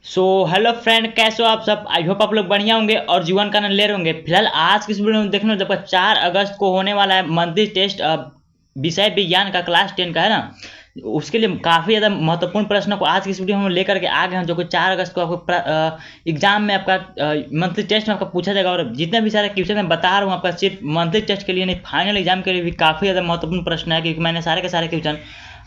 Hello friend, कैसे हो आप सब। आई होप आप लोग बढ़िया होंगे और जीवन का आनंद ले रहे होंगे। फिलहाल आज की इस वीडियो में देखने जब 4 अगस्त को होने वाला है मंथली टेस्ट विषय विज्ञान का क्लास 10 का है ना। उसके लिए काफ़ी ज़्यादा महत्वपूर्ण प्रश्नों को आज की इस वीडियो में हम लेकर के आ गए हैं, जो कि 4 अगस्त को आपको एग्जाम में आपका मंथली टेस्ट में आपका पूछा जाएगा। और जितने भी सारे क्वेश्चन मैं बता रहा हूँ आपका सिर्फ मंथली टेस्ट के लिए नहीं, फाइनल एग्जाम के लिए भी काफ़ी ज़्यादा महत्वपूर्ण प्रश्न है, क्योंकि मैंने सारे के सारे क्वेश्चन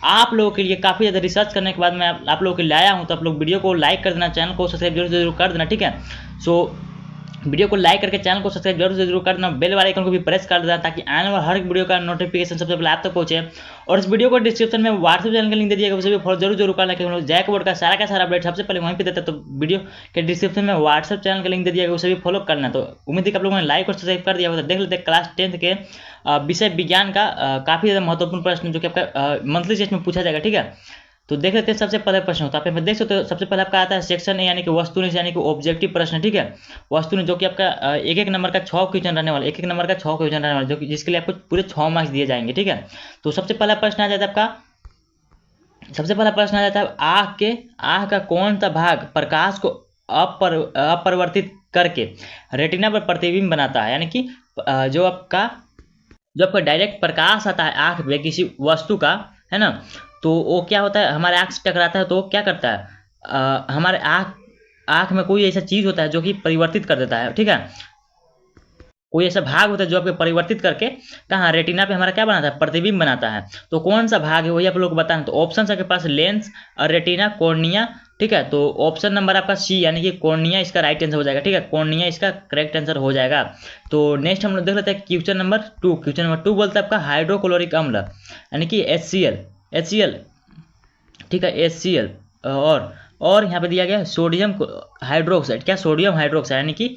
आप लोगों के लिए काफ़ी ज़्यादा रिसर्च करने के बाद मैं आप लोगों के लिए लाया हूँ। तो आप लोग वीडियो को लाइक कर देना, चैनल को सब्सक्राइब जरूर से जरूर कर देना, ठीक है। सो वीडियो को लाइक करके चैनल को सब्सक्राइब जरूर से जरूर कर देना, बेल वाले आइकन को भी प्रेस कर देना, ताकि आने वाला हर एक वीडियो का नोटिफिकेशन सबसे पहले आप तक पहुंचे। और इस वीडियो को डिस्क्रिप्शन में व्हाट्सएप चैनल का लिंक दे दिएगा, उसे भी फॉलो जरूर जरूर करना, क्योंकि जैक बोर्ड का सारा अपडेट सबसे पहले वहीं पे देता है। तो वीडियो के डिस्क्रिप्शन में व्हाट्सएप चैनल का लिंक दे दिएगा, उसे भी फॉलो करना। तो उम्मीद है कि आप लोगों ने लाइक और सब्सक्राइब कर दिया होगा। तो देख लेते हैं क्लास 10 के विषय विज्ञान का काफ़ी ज़्यादा महत्वपूर्ण प्रश्न, जो कि आपका मंथली टेस्ट में पूछा जाएगा, ठीक है। तो देख लेते हैं सबसे पहले प्रश्न होता है, आप देख सकते हो। सबसे पहले आपका आता है सेक्शन ए, यानी कि वस्तुनिष्ठ यानी कि ऑब्जेक्टिव प्रश्न, ठीक है। वस्तुनिष्ठ जो कि आपका एक एक नंबर का 6 क्वेश्चन रहने वाला, एक एक नंबर का 6 क्वेश्चन रहने वाला, जो कि जिसके लिए आपको पूरे 6 मार्क्स दिए जाएंगे, ठीक है। तो सबसे पहला प्रश्न आ जाता है आपका, सबसे पहला प्रश्न आ जाता है आँख का कौन सा भाग प्रकाश को अपरिवर्तित करके रेटिना पर प्रतिबिंब बनाता है, यानी कि जो आपका डायरेक्ट प्रकाश आता है आँख पे किसी वस्तु का, है ना। तो वो क्या होता है, हमारे आँख से टकराता है तो क्या करता है, हमारे आँख आँख में कोई ऐसा चीज़ होता है जो कि परिवर्तित कर देता है, ठीक है। कोई ऐसा भाग होता है जो आपको परिवर्तित करके कहाँ रेटिना पे हमारा क्या बनाता है, प्रतिबिंब बनाता है। तो कौन सा भाग है वही आप लोग को बताना। तो ऑप्शन आपके पास लेंस और रेटिना, कॉर्निया, ठीक है। तो ऑप्शन नंबर आपका सी, यानी कि कॉर्निया इसका राइट आंसर हो जाएगा, ठीक है। कॉर्निया इसका करेक्ट आंसर हो जाएगा। तो नेक्स्ट हम लोग देख लेते हैं क्वेश्चन नंबर 2। क्वेश्चन नंबर 2 बोलता है आपका हाइड्रोक्लोरिक अम्ल, यानी कि HCl, ठीक है, HCl। और यहाँ पे दिया गया सोडियम हाइड्रोक्साइड, क्या सोडियम हाइड्रोक्साइड, यानी कि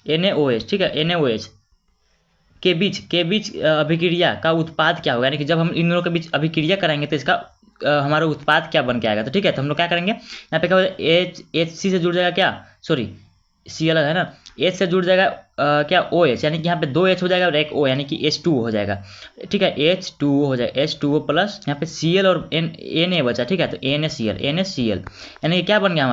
NaOH, ठीक है, NaOH के बीच अभिक्रिया का उत्पाद क्या होगा, यानी कि जब हम इन दोनों के बीच अभिक्रिया कराएंगे तो इसका हमारा उत्पाद क्या बन के आएगा। तो ठीक है, तो हम लोग क्या करेंगे, यहाँ पे क्या होगा, HC से जुड़ जाएगा, क्या सॉरी सी अलग है ना, H से जुड़ जाएगा क्या OH, यानी कि यहाँ पे 2 H हो जाएगा और एक O, यानी कि H2O हो जाएगा, ठीक है। H2O हो जाएगा, H2O प्लस यहाँ पे Cl और Na बचा, ठीक है। तो NaCl यानी कि क्या बन गया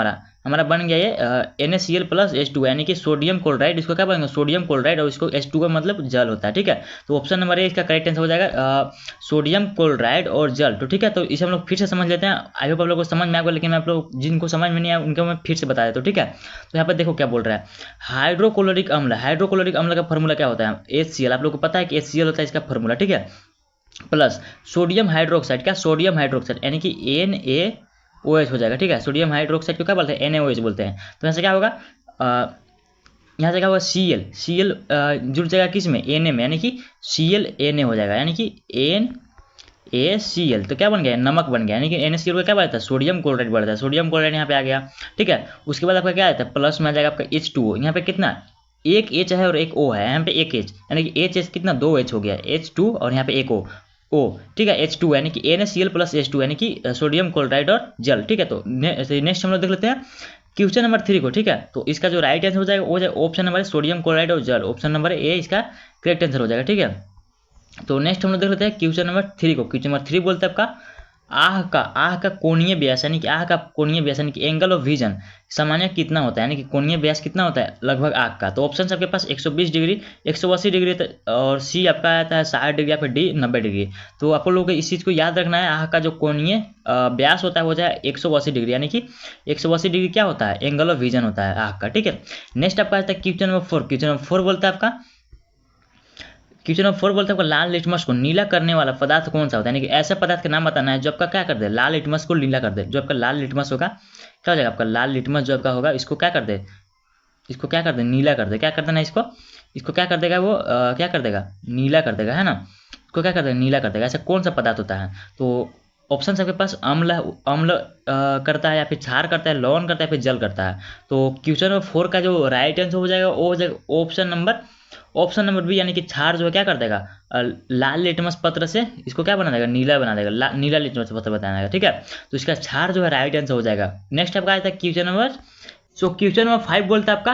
हमारा बन गया ये NaCl प्लस H2, यानी कि सोडियम क्लोराइड। इसको क्या बनेगा, सोडियम क्लोराइड, और इसको H2 मतलब जल होता है, ठीक है। तो ऑप्शन नंबर ए इसका करेक्ट आंसर हो जाएगा सोडियम क्लोराइड और जल। तो ठीक है, तो इसे हम लोग फिर से समझ लेते हैं। आई होप आप लोगों को समझ में आएगा, लेकिन आप लोग जिनको समझ में नहीं आया उनको मैं फिर से बता देता हूँ, ठीक है। तो यहाँ पर देखो क्या बोल रहा है, हाइड्रोक्लोरिक अम्ल का फॉर्मूला क्या होता है, HCl। आप लोग को पता है कि HCl होता है इसका फॉर्मूला, ठीक है। प्लस सोडियम हाइड्रोक्साइड, क्या सोडियम हाइड्रोक्साइड, यानी कि NaOH हो जाएगा, ठीक है। सोडियम हाइड्रोक्साइड को क्या बोलते हैं, NaOH बोलते हैं। तो यहाँ से क्या होगा, यहाँ से क्या होगा, Cl जुड़ जाएगा किस में, Na में, यानी कि ClNa हो जाएगा, यानी कि NaCl। तो क्या बन गया, नमक बन गया, यानी कि NaCl को क्या बनता है, सोडियम क्लोराइड बढ़ता है, सोडियम क्लोराइड यहाँ पे आ गया, ठीक है। उसके बाद आपका क्या आता है, प्लस में आ जाएगा आपका H2O। यहाँ पे कितना, एक H है और एक O है, यहाँ पे एक H, यानी कि H कितना, 2 H हो गया, H2 और यहाँ पे एक O, ठीक है, H2 यानी कि NaCl प्लस H2, यानी कि सोडियम क्लोराइड और जल, ठीक है। तो नेक्स्ट हम लोग देख लेते हैं क्वेश्चन नंबर 3 को, ठीक है। तो इसका जो राइट आंसर हो जाएगा वो जाएगा ऑप्शन नंबर सोडियम क्लोराइड और जल, ऑप्शन नंबर ए इसका करेक्ट आंसर हो जाएगा, ठीक है। तो नेक्स्ट हम लोग देख लेते हैं क्वेश्चन नंबर 3 को। क्वेश्चन नंबर 3 बोलते हैं आपका आह का कोणीय व्यास, यानी कि आह का कोणीय व्यास, यानी कि एंगल ऑफ विजन सामान्य कितना होता है, यानी कि कोणीय व्यास कितना होता है लगभग आँख का। तो ऑप्शन आपके पास 120 डिग्री, 180 डिग्री, और सी आपका आता है 60 डिग्री या फिर डी 90 डिग्री। तो आप लोगों को इस चीज़ को याद रखना है, आँख का जो कोणीय व्यास होता है वो जाए 180 डिग्री, यानी कि 180 डिग्री क्या होता है, एंगल ऑफ विजन होता है आँख का, ठीक है। नेक्स्ट आपका आता है क्वेश्चन नंबर 4। क्वेश्चन नंबर 4 बोलता है आपका, क्वेश्चन नंबर 4 बोलते हैं आपको लाल लिटमस को नीला करने वाला पदार्थ कौन सा होता है, यानी कि ऐसे पदार्थ का नाम बताना है जो आपका क्या कर दे, लाल लिटमस को नीला कर दे। जो आपका लाल लिटमस होगा क्या हो जाएगा, आपका लाल लिटमस जो आपका होगा इसको क्या कर दे, इसको क्या कर दे, नीला कर दे। क्या कर देना इसको क्या कर देगा वो, क्या कर देगा, नीला कर देगा, है ना। इसको क्या कर देगा, नीला कर देगा। ऐसा कौन सा पदार्थ होता है। तो ऑप्शन आपके पास अम्ल अम्ल करता है, या फिर क्षार करता है, लवण करता है, फिर जल करता है। तो क्वेश्चन नंबर 4 का जो राइट आंसर हो जाएगा वो हो जाएगा ऑप्शन नंबर बी, यानी कि क्षार जो है क्या कर देगा, लाल लिटमस पत्र से इसको क्या बना देगा, नीला बना देगा, नीला लिटमस पत्र बना देगा, ठीक है। तो इसका क्षार जो है राइट आंसर हो जाएगा। नेक्स्ट आपका आता है क्वेश्चन नंबर, क्वेश्चन नंबर 5 बोलता है आपका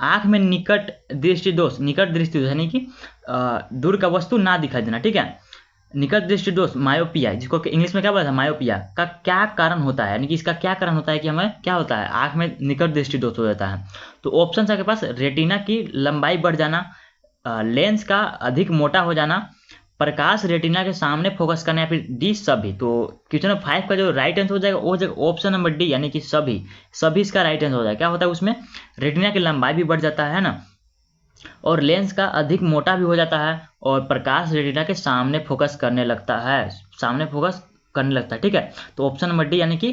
आँख में निकट दृष्टि दोष, यानी कि दूर का वस्तु ना दिखाई देना, ठीक है। निकट दृष्टि दोष मायोपिया, जिसको इंग्लिश में क्या बोला था, मायोपिया का क्या कारण होता है, यानी कि इसका क्या कारण होता है कि हमें क्या होता है, आंख में निकट दृष्टि दोष हो जाता है। तो ऑप्शन है आपके पास, रेटिना की लंबाई बढ़ जाना, लेंस का अधिक मोटा हो जाना, प्रकाश रेटिना के सामने फोकस करना, या फिर डी सभी। तो क्वेश्चन नंबर 5 का जो राइट आंसर हो जाएगा वो हो जाएगा ऑप्शन नंबर डी, यानी कि सभी। सभी इसका राइट आंसर हो जाएगा। क्या होता है उसमें, रेटिना की लंबाई भी बढ़ जाता है ना, और लेंस का अधिक मोटा भी हो जाता है, और प्रकाश रेटिना के सामने फोकस करने लगता है, सामने फोकस करने लगता है। ठीक है, तो ऑप्शन नंबर डी यानी कि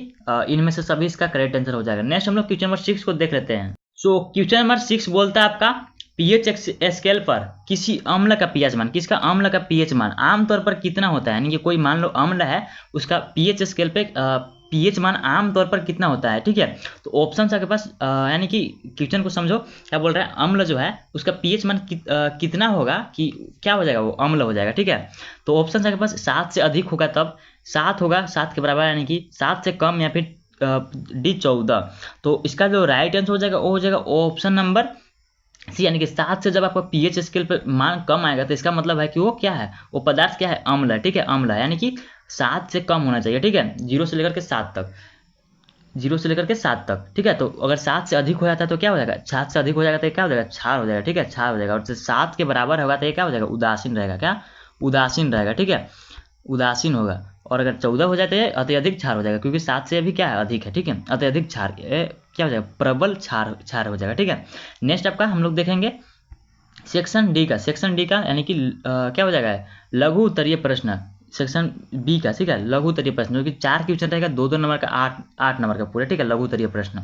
इनमें से सभी इसका करेक्ट आंसर हो जाएगा। नेक्स्ट हम लोग क्वेश्चन नंबर 6 को देख लेते हैं। सो क्वेश्चन नंबर 6 बोलता है आपका, पीएच स्केल पर किसी अम्ल का पीएच मान, किसका अम्ल का पीएच मान आमतौर पर कितना होता है, यानी कि कोई मान लो अम्ल है, उसका पीएच स्केल पे पीएच मान आमतौर पर कितना होता है। ठीक है, तो ऑप्शन आपके पास, यानी कि क्वेश्चन को समझो, क्या बोल रहा है, अम्ल जो है उसका पीएच मान कितना होगा, कि क्या हो जाएगा, वो अम्ल हो जाएगा। ठीक है, तो ऑप्शन आपके पास 7 से अधिक होगा तब, 7 होगा, 7 के बराबर, यानी कि 7 से कम, या फिर डी 14। तो इसका जो राइट आंसर हो जाएगा वो हो जाएगा ऑप्शन नंबर सी, यानी कि 7 से जब आपका पीएच स्केल पर मान कम आएगा तो इसका मतलब है कि वो क्या है, वो पदार्थ क्या है, अम्ल है। ठीक है, अम्ल है, यानी कि 7 से कम होना चाहिए। ठीक है, 0 से लेकर के 7 तक, 0 से लेकर के 7 तक। ठीक है, तो अगर 7 से अधिक हो जाता है तो क्या हो जाएगा, 7 से अधिक हो जाएगा तो क्या हो जाएगा, क्षार हो जाएगा। ठीक है, क्षार हो जाएगा। और 7 के बराबर होगा तो ये क्या हो जाएगा, उदासीन रहेगा। क्या, उदासीन रहेगा। ठीक है, उदासीन होगा। और अगर 14 हो जाए तो ये अत्यधिक क्षार हो जाएगा, क्योंकि 7 से अभी क्या है, अधिक है। ठीक है, अत्यधिक क्षार क्या हो जाएगा, प्रबल क्षार क्षार हो जाएगा। ठीक है, नेक्स्ट आपका हम लोग देखेंगे सेक्शन डी का। सेक्शन डी का यानी कि क्या हो जाएगा, लघु उत्तरीय प्रश्न। सेक्शन बी का, ठीक है, लघु उत्तरीय प्रश्न, जो कि 4 क्वेश्चन रहेगा, 2-2 नंबर का, 8 नंबर का पूरा। ठीक है, लघु उत्तरीय प्रश्न।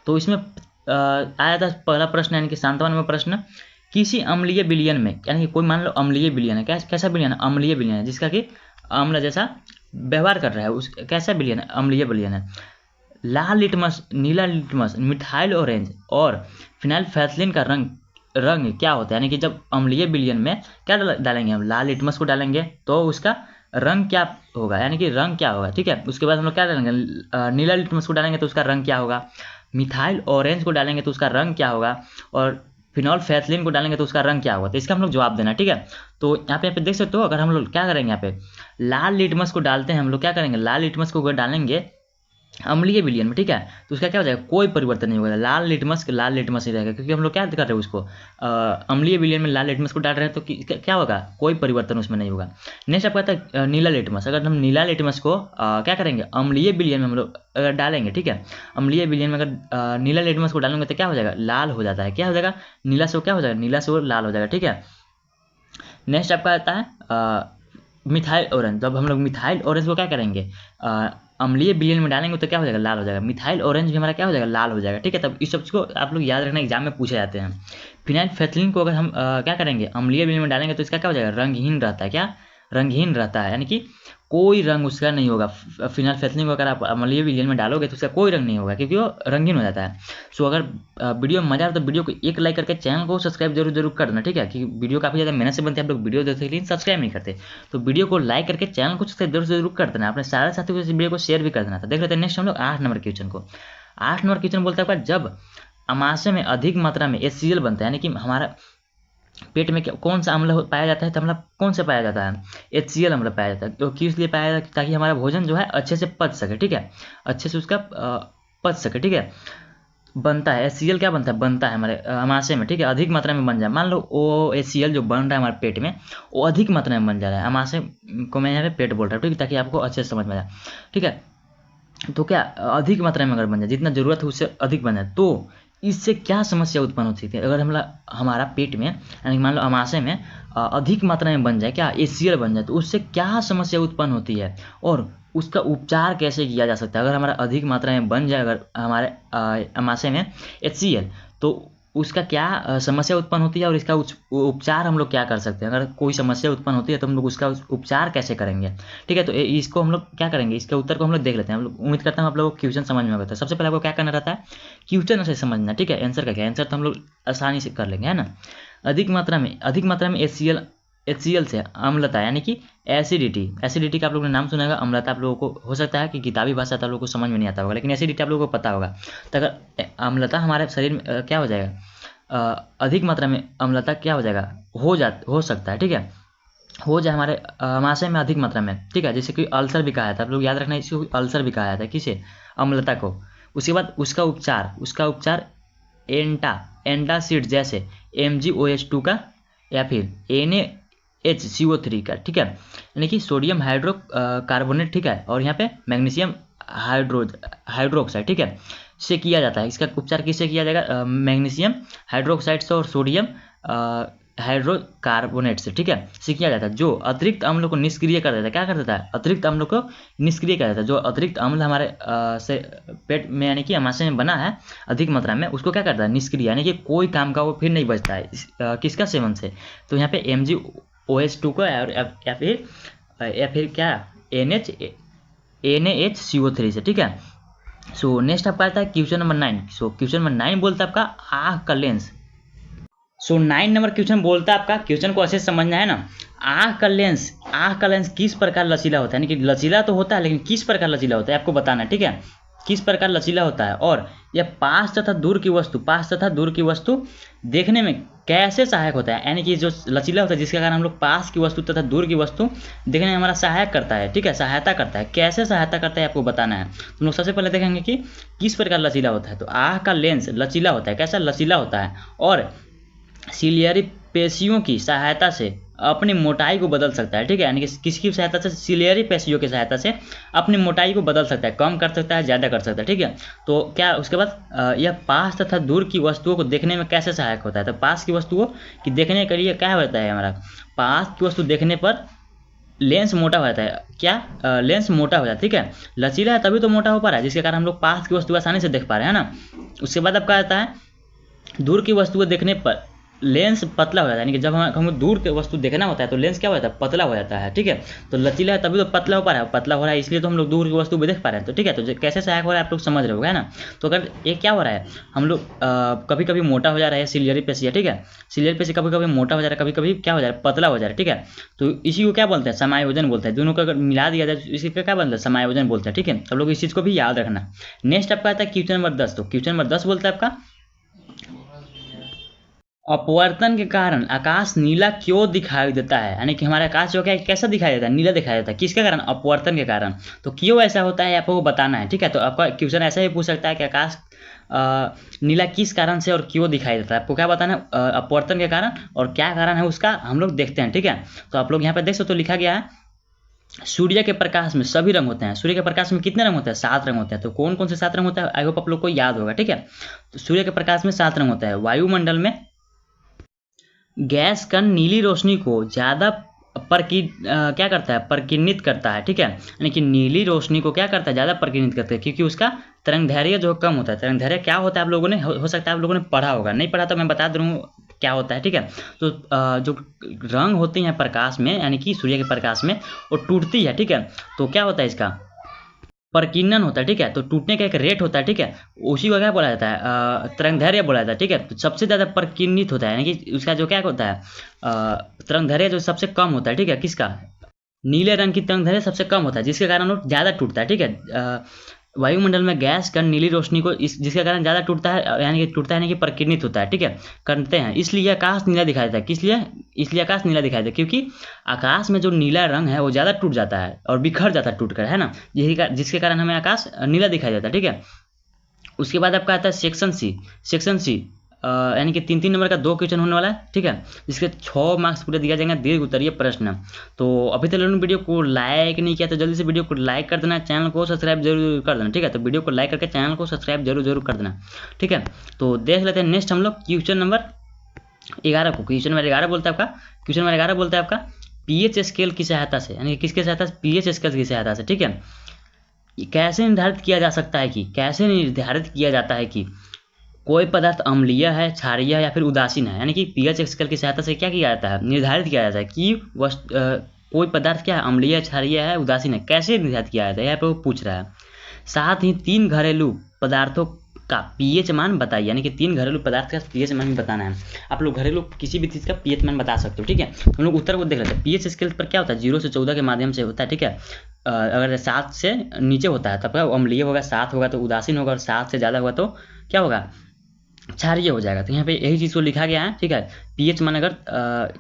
तो इसमें आया था पहला प्रश्न, यानी कि 57वां प्रश्न, किसी अम्लीय विलयन में, यानी कि कोई मान लो अम्लीय विलयन है, कैसा विलयन है, अम्लीय विलयन है, जिसका कि अम्ल जैसा व्यवहार कर रहा है, उस कैसा विलयन है, अम्लीय विलयन है। लाल लिटमस, नीला लिटमस, मिथाइल ऑरेंज और फिनाइलफैथलीन का रंग क्या होता है, यानी कि जब अम्लीय विलयन में क्या डालेंगे हम, लाल लिटमस को डालेंगे तो उसका रंग क्या होगा, यानी कि रंग क्या होगा। ठीक है, उसके बाद हम लोग क्या डालेंगे, नीला लिटमस को डालेंगे तो उसका रंग क्या होगा, मिथाइल ऑरेंज को डालेंगे तो उसका रंग क्या होगा, और फिनॉल्फैथलीन को डालेंगे तो उसका रंग क्या होगा। तो इसका हम लोग जवाब देना। ठीक है, तो यहाँ पे देख सकते हो, अगर हम लोग क्या करेंगे, यहाँ पे लाल लिटमस को डालते हैं हम लोग, क्या करेंगे, लाल लिटमस को अगर डालेंगे अम्लीय विलयन में, ठीक है, तो उसका क्या हो जाएगा, कोई परिवर्तन नहीं होगा, लाल लिटमस ही रहेगा, क्योंकि हम लोग क्या कर रहे हैं उसको, अम्लीय विलयन में लाल लिटमस को डाल रहे हैं, तो क्या होगा, कोई परिवर्तन उसमें नहीं होगा। नेक्स्ट आपका आता है नीला लिटमस। अगर हम नीला लिटमस को क्या करेंगे, अम्लीय विलयन में हम लोग अगर डालेंगे, ठीक है, अम्लीय विलयन में अगर नीला लिटमस को डालेंगे तो क्या हो जाएगा, लाल हो जाता है। क्या हो जाएगा, नीला से क्या हो जाएगा, नीला से वो लाल हो जाएगा। ठीक है, नेक्स्ट आपका आता है मिथाइल ऑरेंज। जब हम लोग मिथाइल ऑरेंज को क्या करेंगे, अम्लीय विलयन में डालेंगे तो क्या हो जाएगा, लाल हो जाएगा। मिथाइल ऑरेंज भी हमारा क्या हो जाएगा, लाल हो जाएगा। ठीक है, तब इस सब को आप लोग याद रखना, एग्जाम में पूछे जाते हैं। फिनाइलफैथलीन को अगर हम क्या करेंगे, अम्लीय विलयन में डालेंगे तो इसका क्या हो जाएगा, रंगहीन रहता है। क्या, रंगहीन रहता है, यानी कि कोई रंग उसका नहीं होगा। फिनाइलफैथलीन को अगर आप अम्लीय विलयन में डालोगे तो उसका कोई रंग नहीं होगा, क्योंकि वो रंगीन हो जाता है। सो अगर वीडियो में मजा आए तो वीडियो को एक लाइक करके चैनल को सब्सक्राइब जरूर कर देना। ठीक है, क्योंकि वीडियो काफ़ी ज़्यादा मेहनत से बनते हैं, आप लोग वीडियो देखते लेकिन सब्सक्राइब नहीं करते, तो वीडियो को लाइक करके चैनल को सब्सक्राइब जरूर कर देना, अपने सारे साथियों को इस वीडियो को शेयर भी कर देना था। देख लेते हैं नेक्स्ट हम लोग 8 नंबर क्वेश्चन को। 8 नंबर क्वेश्चन बोलता है जब अमाशय में अधिक मात्रा में HCl बनता है, यानी कि हमारा पेट में कौन सा अम्ल पाया जाता है, तो अम्ल कौन से पाया जाता है, HCl अम्ल पाया जाता है। तो किस लिए पाया जाता है, ताकि हमारा भोजन जो है अच्छे से पच सके। ठीक है, अच्छे से उसका पच सके। ठीक है, बनता है HCl, क्या बनता है, बनता है हमारे अमाशय में। ठीक है, अधिक मात्रा में बन जाए, मान लो वो HCl जो बन रहा है हमारे पेट में, वो अधिक मात्रा में बन जा रहा है। अमाशय को मैं यहाँ पे पेट बोल रहा हूँ, ठीक है, ताकि आपको अच्छे से समझ में आए। ठीक है, तो क्या अधिक मात्रा में अगर बन जाए, जितना जरूरत है उससे अधिक बन जाए, तो इससे क्या समस्या उत्पन्न होती थी। अगर हमारा पेट में, यानी मान लो अमाशय में अधिक मात्रा में बन जाए, क्या HCl बन जाए, तो उससे क्या समस्या उत्पन्न होती है और उसका उपचार कैसे किया जा सकता है। अगर हमारा अधिक मात्रा में बन जाए अगर हमारे अमाशय में HCl, तो उसका क्या समस्या उत्पन्न होती है और इसका उपचार हम लोग क्या कर सकते हैं। अगर कोई समस्या उत्पन्न होती है तो हम लोग उसका उपचार कैसे करेंगे। ठीक है, तो इसको हम लोग क्या करेंगे, इसके उत्तर को हम लोग देख लेते हैं। हम लोग उम्मीद करता हूँ आप लोगों को क्वेश्चन समझ में आ गया। सबसे पहले आपको क्या करना रहता है, क्वेश्चन से समझना। ठीक है, आंसर का क्या, आंसर तो हम लोग आसानी से कर लेंगे, है ना। अधिक मात्रा में HCl से अम्लता, यानी कि एसिडिटी का आप लोगों ने नाम सुना होगा। अम्लता आप लोगों को हो सकता है कि किताबी भाषा तो आप लोगों को समझ में नहीं आता होगा, लेकिन एसिडिटी आप लोगों को पता होगा। तो अगर अम्लता हमारे शरीर में क्या हो जाएगा, अधिक मात्रा में अम्लता क्या हो जाएगा, हो सकता है। ठीक है, हो जाए हमारे आमाशय में अधिक मात्रा में, ठीक है, जैसे कि अल्सर भी कहा जाता है, आप लोग याद रखना इसको अल्सर भी कहा जाता है, किसे, अम्लता को। उसके बाद उसका उपचार एंटासिड जैसे MgOH2 का या फिर NaHCO3 का, ठीक है, यानी कि सोडियम हाइड्रो कार्बोनेट, ठीक है, और यहाँ पे मैग्नीशियम हाइड्रोक्साइड, ठीक है, से किया जाता है। इसका उपचार किससे किया जाएगा, मैग्नीशियम हाइड्रोक्साइड से और सोडियम हाइड्रोकार्बोनेट से, ठीक है, से किया जाता है, जो अतिरिक्त अम्ल को निष्क्रिय कर देता है। क्या कर देता है, अतिरिक्त अम्ल को निष्क्रिय कर देता है। जो अतिरिक्त अम्ल हमारे से पेट में यानी कि आमाशय में बना है अधिक मात्रा में, उसको क्या करता है, निष्क्रिय, यानी कि कोई काम का वो फिर नहीं बचता है किसका सेवन से। तो यहाँ पे MgOH2 को या फिर क्या NaHCO3 से, ठीक है। सो नेक्स्ट आपका आता है question number 9। So question number 9 बोलता है आपका आँख का लेंस। सो 9 नंबर क्वेश्चन बोलता है आपका, क्वेश्चन को अच्छे से समझना है ना, आँख का लेंस किस प्रकार लचीला होता है, यानी कि लचीला तो होता है लेकिन किस प्रकार लचीला होता है आपको बताना है, ठीक है, किस प्रकार लचीला होता है। और यह पास तथा दूर की वस्तु देखने में कैसे सहायक होता है, यानी कि जो लचीला होता है जिसके कारण हम लोग पास की वस्तु तथा दूर की वस्तु देखने में हमारा सहायक करता है, ठीक है, सहायता करता है। कैसे सहायता करता है आपको बताना है। तुम लोग सबसे पहले देखेंगे कि किस प्रकार लचीला होता है। तो आँख का लेंस लचीला होता है, कैसा लचीला होता है, और सिलियरी पेशियों की सहायता से अपनी मोटाई को बदल सकता है, ठीक है, यानी कि किसकी सहायता से, सिलियरी पेशियों की सहायता से अपनी मोटाई को बदल सकता है, कम कर सकता है, ज़्यादा कर सकता है, ठीक है। तो क्या उसके बाद यह पास तथा दूर की वस्तुओं को देखने में कैसे सहायक होता है। तो पास की वस्तुओं की देखने के लिए क्या होता है, हमारा पास की वस्तु देखने पर लेंस मोटा हो जाता है। क्या लेंस मोटा हो जाता है, ठीक है, लचीला है तभी तो मोटा हो पा रहा है, जिसके कारण हम लोग पास की वस्तु आसानी से देख पा रहे हैं ना। उसके बाद अब क्या आता है, दूर की वस्तु को देखने पर लेंस पतला हो जाता है, यानी कि जब हमें दूर की वस्तु देखना होता है तो लेंस क्या हो जाता है, पतला हो जाता है, ठीक है। तो लचीला है तभी तो पतला हो पा रहा है, पतला हो रहा है इसलिए तो हम लोग दूर की वस्तु भी देख पा रहे हैं। तो ठीक है, तो कैसे सहायक हो रहा है आप लोग समझ रहे हो, है ना। तो अगर ये क्या हो रहा है, हम लोग कभी कभी मोटा हो जा रहा है सिलियरी पेशी, ठीक है, सिलियरी पेशी कभी कभी मोटा हो जा रहा है, कभी कभी क्या हो जा रहा है, पतला हो जा रहा है, ठीक है। तो इसी को क्या बोलते हैं, समायोजन बोलते हैं। दोनों को अगर मिला दिया जाए तो इसी का क्या बनता है, समायोजन बोलते हैं, ठीक है। सब लोग इस चीज़ को भी याद रखना। नेक्स्ट आपका आता है क्वेश्चन नंबर 10। तो क्वेश्चन नंबर 10 बोलता है आपका, अपवर्तन के कारण आकाश नीला क्यों दिखाई देता है, यानी कि हमारा आकाश जो क्या कैसा दिखाई देता है, नीला दिखाई देता है, किसके कारण, अपवर्तन के कारण। तो क्यों ऐसा होता है आपको बताना है, ठीक है। तो आपका क्वेश्चन ऐसा ही पूछ सकता है कि आकाश नीला किस कारण से और क्यों दिखाई देता है, आपको क्या बताना है, अपवर्तन के कारण, और क्या कारण है उसका हम लोग देखते हैं, ठीक है। तो आप लोग यहाँ पे देख सकते हो, लिखा गया है सूर्य के प्रकाश में सभी रंग होते हैं। सूर्य के प्रकाश में कितने रंग होते हैं, 7 रंग होते हैं। तो कौन कौन से 7 रंग होते हैं, आई होप आप लोग को याद होगा, ठीक है। तो सूर्य के प्रकाश में 7 रंग होता है। वायुमंडल में गैस कण नीली रोशनी को ज़्यादा क्या करता है, प्रकीर्णित करता है, ठीक है, यानी कि नीली रोशनी को क्या करता है, ज़्यादा प्रकीर्णित करता है, क्योंकि उसका तरंगदैर्घ्य जो कम होता है। तरंगदैर्घ्य क्या होता है आप लोगों ने हो सकता है आप लोगों ने पढ़ा होगा, नहीं पढ़ा तो मैं बता दूँ क्या होता है, ठीक है। तो जो रंग होते हैं प्रकाश में, यानी कि सूर्य के प्रकाश में, वो टूटती है, ठीक है। तो क्या होता है, इसका प्रकीर्णन होता है, ठीक है। तो टूटने का एक रेट होता है, ठीक है, उसी को क्या बोला जाता है, तरंगदैर्घ्य बोला जाता है, ठीक है। तो सबसे ज़्यादा प्रकीर्णित होता है, यानी कि उसका जो क्या होता है, तरंगदैर्घ्य जो सबसे कम होता है, ठीक है, किसका, नीले रंग की तरंगदैर्घ्य सबसे कम होता है, जिसके कारण वो ज़्यादा टूटता है, ठीक है। वायुमंडल में गैस कण नीली रोशनी को जिसके कारण ज़्यादा टूटता है, यानी कि टूटता है, यानी कि प्रकीर्णित होता है, ठीक है, करते हैं, इसलिए आकाश नीला दिखाई देता है। किस लिए, इसलिए आकाश नीला दिखाई देता है क्योंकि आकाश में जो नीला रंग है वो ज़्यादा टूट जाता है और बिखर जाता है टूट कर, है ना, यही जिसके कारण हमें आकाश नीला दिखाई देता है, ठीक है। उसके बाद आपका आता है सेक्शन सी, यानी कि 3 नंबर का 2 क्वेश्चन होने वाला है, ठीक है, जिसके 6 मार्क्स पूरे दिया जाएंगे, दीर्घ उत्तरीय प्रश्न। तो अभी तक लोगों ने वीडियो को लाइक नहीं किया तो जल्दी से वीडियो को लाइक कर देना, चैनल को सब्सक्राइब जरूर कर देना, ठीक है। तो वीडियो को लाइक करके चैनल को सब्सक्राइब जरूर कर देना, ठीक है। तो देख लेते हैं नेक्स्ट हम लोग क्वेश्चन नंबर 11 को। क्वेश्चन नंबर 11 बोलता है आपका, क्वेश्चन नंबर 11 बोलता है आपका पीएच स्केल की सहायता से, यानी किसके सहायता से, पीएच स्केल की सहायता से, ठीक है, कैसे निर्धारित किया जा सकता है कि, कैसे निर्धारित किया जाता है कि कोई पदार्थ अम्लीय है, क्षारीय है या फिर उदासीन है, यानी कि पीएच स्केल की सहायता से क्या किया जाता है, निर्धारित किया जाता है कि कोई पदार्थ क्या है, अम्लीय, क्षारीय है, उदासीन है, कैसे निर्धारित किया जाता है, यहाँ पे वो पूछ रहा है। साथ ही 3 घरेलू पदार्थों का पीएच मान बताइए, यानी कि 3 घरेलू पदार्थ का पीएच मान भी बताना है। आप लोग घरेलू किसी भी चीज़ का पीएच मान बता सकते हो, ठीक है। हम लोग उत्तर को देख लेते हैं। पीएच स्केल पर क्या होता है, 0 से 14 के माध्यम से होता है, ठीक है। अगर 7 से नीचे होता है तब क्या अम्लीय होगा, 7 होगा तो उदासीन होगा, और 7 से ज़्यादा होगा तो क्या होगा, क्षारीय हो जाएगा। तो यहाँ पे यही चीज़ को लिखा गया है, ठीक है। पीएच मान अगर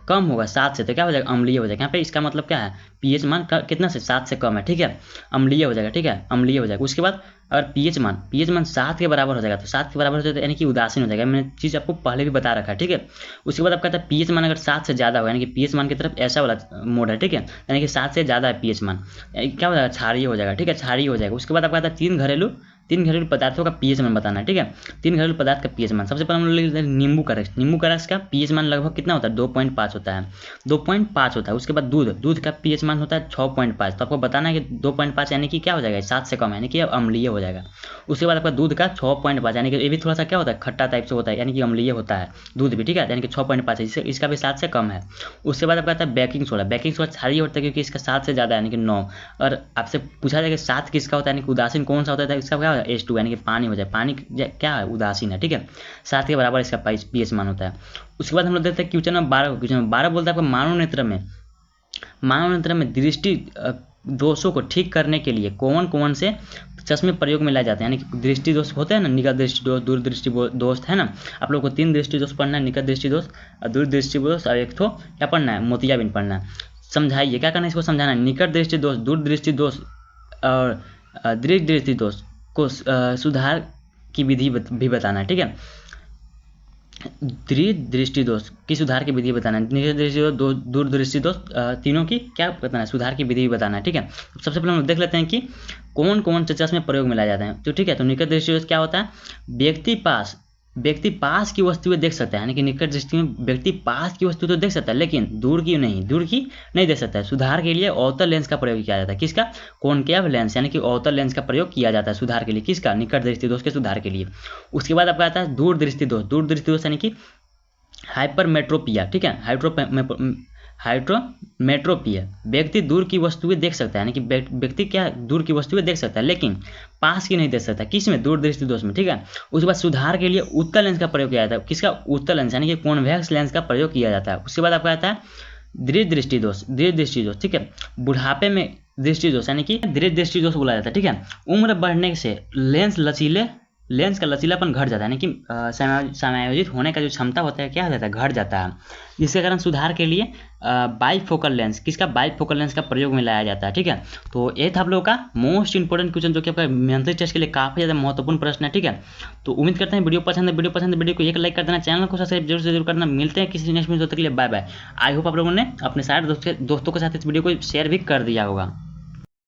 कम होगा 7 से तो क्या हो जाएगा, अम्लीय हो जाएगा। यहाँ पे इसका मतलब क्या है, पीएच मान कितना से 7 से कम है, ठीक है, अम्लीय हो जाएगा, ठीक है, अम्लीय हो जाएगा। उसके बाद अगर पीएच मान 7 के बराबर हो जाएगा, तो 7 के बराबर हो जाएगा यानी कि उदासीन हो जाएगा। मैंने चीज़ आपको पहले भी बता रखा है, ठीक है। उसके बाद आप कहता है पीएच मान अगर 7 से ज़्यादा हो, यानी कि पीएच मान की तरफ ऐसा वाला मोड है, ठीक है, यानी कि 7 से ज़्यादा है पीएच मान, क्या हो जाएगा, क्षारीय हो जाएगा, ठीक है, क्षारीय हो जाएगा। उसके बाद आप कहता है तीन घरेलू पदार्थों का पीएच मान बताना है, ठीक है। 3 घरेलू पदार्थ का पीएच मान, सबसे पहले हम लोग लिख देते हैं नींबू का रस। नींबू का रस का पीएच मान लगभग कितना होता है, 2.5 होता है, 2.5 होता है। उसके बाद दूध का पीएच मान होता है 6.5। तो आपको बताना है कि 2.5 यानी कि क्या हो जाएगा, 7 से कम यानी कि अम्लीय हो जाएगा। उसके बाद आपका दूध का 6.5 यानी कि ये भी थोड़ा सा क्या होता है, खट्टा टाइप से होता है, यानी कि अम्लीय होता है दूध भी, ठीक है, यानी कि 6.5 है, इसका भी 7 से कम है। उसके बाद आपका आता है बेकिंग सोडा। बेकिंग सोडा क्षारीय होता है क्योंकि इसका 7 से ज़्यादा यानी कि 9। और आपसे पूछा जाएगा 7 किसका होता है, यानी कि उदासीन कौन सा होता है, इसका क्या होता है, H2 यानी कि पानी हो जाए। पानी क्या है, उदासीन है, ठीक है, 7 के बराबर इसका पीएच मान होता है। उसके बाद हम लोग देखते हैं क्वेश्चन नंबर 12। क्वेश्चन नंबर 12 बोलता है आपका मानव नेत्र में दृष्टि दोषों को ठीक करने के लिए कौन कौन से चश्मे प्रयोग में लाए जाते हैं। यानी कि दृष्टि दोष होते हैं ना, निकट दृष्टि दोष, दूर दृष्टि दोष है ना। आप लोग को 3 दृष्टि दोष पढ़ना है, निकट दृष्टि दोष, दूर दृष्टि दोष, और एक क्या पढ़ना है, मोतियाबिंद पढ़ना है। समझाइए क्या करना है, इसको समझाना है। निकट दृष्टि दोष, दूर दृष्टि दोष और दृढ़ दृष्टि दोष को सुधार की विधि भी बताना है, ठीक है। दृढ़ दृष्टि दोष की सुधार की विधि बताना है, निकट दृष्टि दोष, दूर दृष्टि दोष, तीनों की क्या बताना है, सुधार की विधि भी बताना है, ठीक है। सबसे पहले हम देख लेते हैं कि कौन कौन से चश्मे प्रयोग में लाए जाते हैं। तो ठीक है, तो निकट दृष्टि दोष क्या होता है, व्यक्ति पास की वस्तुएं देख सकता है, यानी कि निकट दृष्टि में व्यक्ति पास की वस्तु तो देख सकता है, लेकिन दूर की नहीं देख सकता है। सुधार के लिए अवतल लेंस का प्रयोग किया जाता है, किसका, कॉनकेव लेंस, यानी कि अवतल लेंस का प्रयोग किया जाता है सुधार के लिए, किसका, निकट दृष्टि दोष के सुधार के लिए। उसके बाद आपका आता है दूर दृष्टि दोष यानी कि हाइपरमेट्रोपिया, ठीक है, हाइड्रोमेट्रोपिया। व्यक्ति दूर की वस्तुएं देख सकता है, यानी कि व्यक्ति क्या दूर की वस्तुएं देख सकता है, लेकिन पास की नहीं देख सकता, किस में, दूर दृष्टि दोष में, ठीक है। उसके बाद सुधार के लिए उत्तल लेंस का प्रयोग किया जाता है, किसका, उत्तल लेंस, यानी कि कॉन्वेक्स लेंस का प्रयोग किया जाता है। उसके बाद आपका आता है दृढ़ दृष्टि दोष, ठीक है, बुढ़ापे में दृष्टि दोष, यानी कि दृढ़ दृष्टि दोष बोला जाता है, ठीक है। उम्र बढ़ने से लेंस का लचीलापन घट जाता है, यानी कि समायोजित होने का जो क्षमता होता है क्या हो जाता है, घट जाता है। जिसके कारण सुधार के लिए बाइफोकल लेंस, किसका, बाइफोकल लेंस का प्रयोग में लाया जाता है, ठीक है। तो ये था आप लोगों का मोस्ट इंपोर्टेंट क्वेश्चन, जो कि आपका मेंस टेस्ट के लिए काफ़ी ज़्यादा महत्वपूर्ण प्रश्न है, ठीक है। तो उम्मीद करते हैं वीडियो पसंद है, वीडियो को एक लाइक कर देना, चैनल को सब्सक्राइब जरूर करना। मिलते हैं किसी नेक्स्ट वीडियो के लिए, बाय बाय। आई होप आप लोगों ने अपने सारे दोस्तों के साथ इस वीडियो को शेयर भी कर दिया होगा।